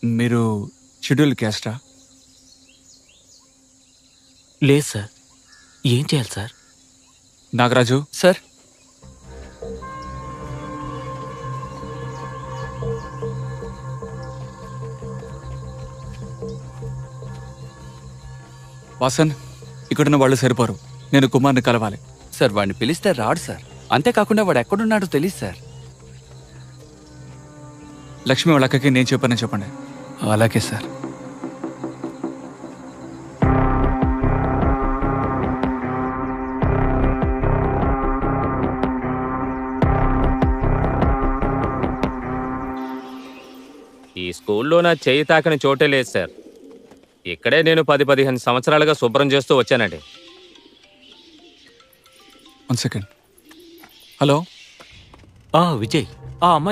మీరు షెడ్యూల్ క్యాస్టా? లేదు సార్. ఏం చేయాలి సార్? నాగరాజు, సార్, వాసన్, ఇక్కడున్న వాళ్ళు సరిపోరు. నేను కుమార్ని కలవాలి. సార్ వాడిని పిలిస్తే రాడు సార్. అంతేకాకుండా వాడు ఎక్కడున్నాడో తెలియదు సార్. లక్ష్మి వాళ్ళ అక్కకి నేను చెప్పానని చెప్పండి. అలాగే సార్. ఈ స్కూల్లో నా చేయి తాకని చోటే లేదు సార్. ఇక్కడే నేను 10-15 సంవత్సరాలుగా శుభ్రం చేస్తూ వచ్చానండి. 1 సెకండ్. హలో విజయ్, ఆ అమ్మాయి